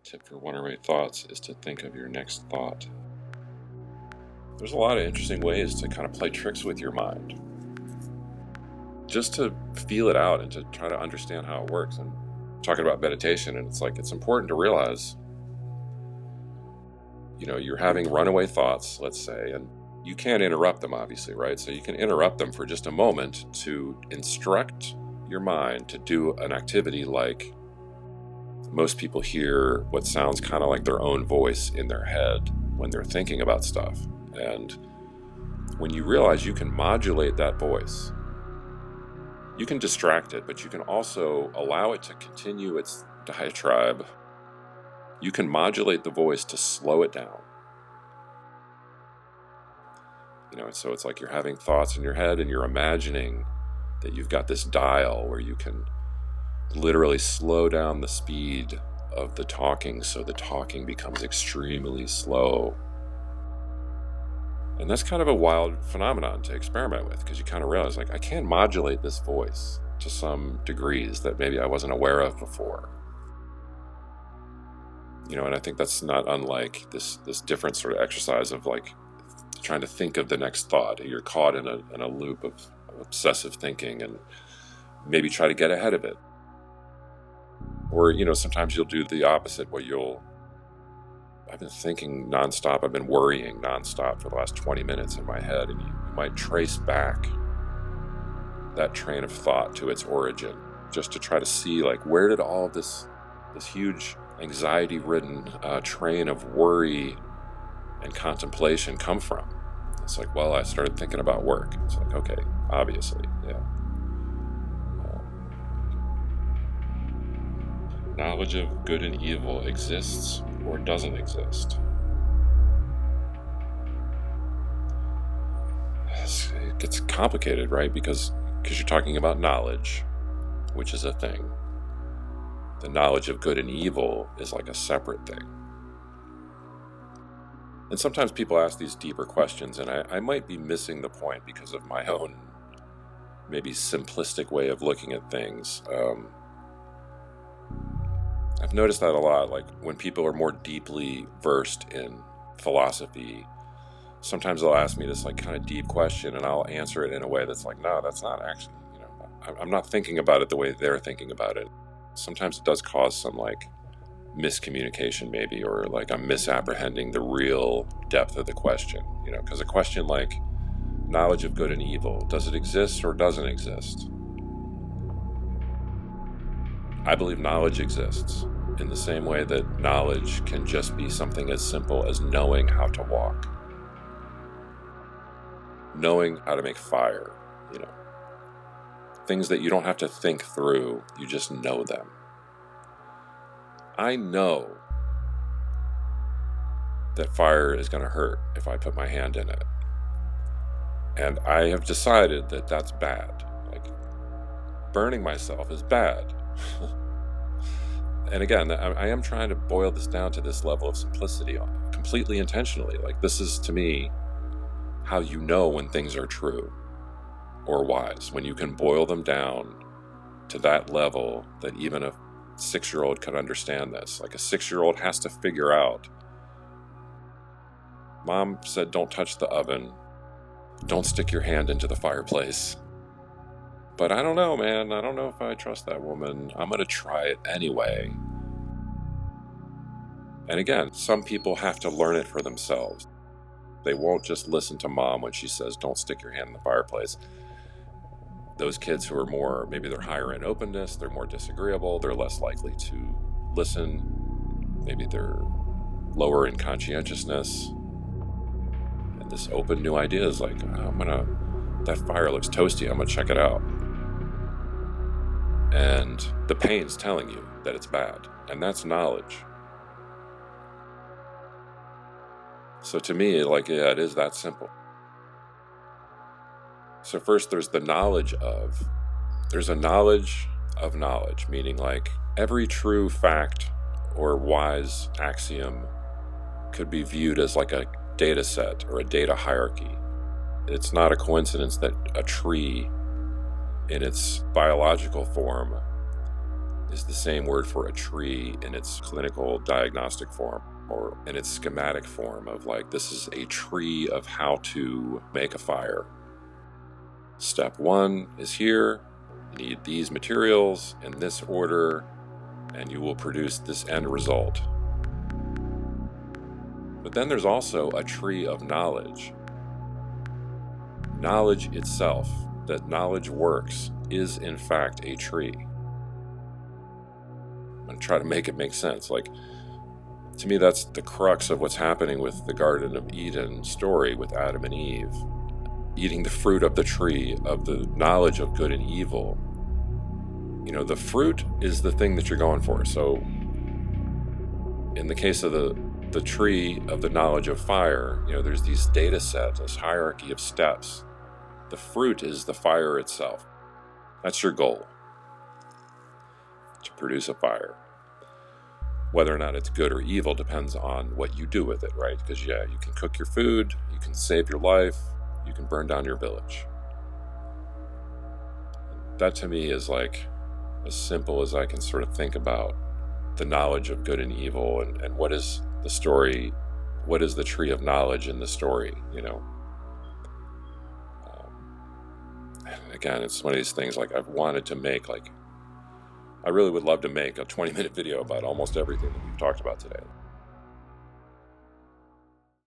Tip for one-way thoughts is to think of your next thought. There's a lot of interesting ways to kind of play tricks with your mind, just to feel it out and to try to understand how it works. And talking about meditation, and it's important to realize, you're having runaway thoughts, let's say, and you can't interrupt them, obviously, right? So you can interrupt them for just a moment to instruct your mind to do an activity like most people hear what sounds kind of like their own voice in their head when they're thinking about stuff. And when you realize you can modulate that voice, you can distract it, but you can also allow it to continue its diatribe. You can modulate the voice to slow it down. So it's like you're having thoughts in your head and you're imagining that you've got this dial where you can literally slow down the speed of the talking so the talking becomes extremely slow. And that's kind of a wild phenomenon to experiment with, because you kind of realize, I can modulate this voice to some degrees that maybe I wasn't aware of before. And I think that's not unlike this different sort of exercise of trying to think of the next thought. You're caught in a loop of obsessive thinking and maybe try to get ahead of it. Or, sometimes you'll do the opposite, where I've been thinking nonstop, I've been worrying nonstop for the last 20 minutes in my head, and you might trace back that train of thought to its origin, just to try to see, where did all of this huge anxiety-ridden train of worry and contemplation come from? It's I started thinking about work. It's okay, obviously, yeah. Knowledge of good and evil exists or doesn't exist. It gets complicated, right? Because you're talking about knowledge, which is a thing. The knowledge of good and evil is like a separate thing. And sometimes people ask these deeper questions, and I might be missing the point because of my own maybe simplistic way of looking at things. I've noticed that a lot, when people are more deeply versed in philosophy, sometimes they'll ask me this kind of deep question, and I'll answer it in a way that's no, that's not actually, I'm not thinking about it the way they're thinking about it. Sometimes it does cause some miscommunication maybe, or I'm misapprehending the real depth of the question, because a question like knowledge of good and evil, does it exist or doesn't exist? I believe knowledge exists in the same way that knowledge can just be something as simple as knowing how to walk, knowing how to make fire, things that you don't have to think through, you just know them. I know that fire is going to hurt if I put my hand in it. And I have decided that that's bad. Burning myself is bad. And again, I am trying to boil this down to this level of simplicity completely intentionally. This is, to me, how you know when things are true or wise, when you can boil them down to that level that even a 6-year-old can understand this. A 6-year-old has to figure out, Mom said don't touch the oven, don't stick your hand into the fireplace. But I don't know, man. I don't know if I trust that woman. I'm going to try it anyway. And again, some people have to learn it for themselves. They won't just listen to Mom when she says, don't stick your hand in the fireplace. Those kids who are more, maybe they're higher in openness, they're more disagreeable, they're less likely to listen. Maybe they're lower in conscientiousness. And this open new idea is that fire looks toasty, I'm going to check it out. And the pain's telling you that it's bad, and that's knowledge. So to me, it is that simple. So first there's the knowledge of, there's a knowledge of knowledge, meaning every true fact or wise axiom could be viewed as a data set or a data hierarchy. It's not a coincidence that a tree in its biological form is the same word for a tree in its clinical diagnostic form, or in its schematic form of like, this is a tree of how to make a fire. Step one is here. You need these materials in this order, and you will produce this end result. But then there's also a tree of knowledge. Knowledge itself, that knowledge works, is in fact a tree. I'm going to try to make it make sense. Like, to me, that's the crux of what's happening with the Garden of Eden story with Adam and Eve. Eating the fruit of the tree of the knowledge of good and evil. You know, the fruit is the thing that you're going for. So in the case of the tree of the knowledge of fire, you know, there's these data sets, this hierarchy of steps. The fruit is the fire itself. That's your goal, to produce a fire. Whether or not it's good or evil depends on what you do with it, right? Because yeah, you can cook your food, you can save your life, you can burn down your village. That to me is like as simple as I can sort of think about the knowledge of good and evil, and what is the story, what is the tree of knowledge in the story, you know? Again, it's one of these things like I've wanted to make, like, I really would love to make a 20-minute video about almost everything that we've talked about today.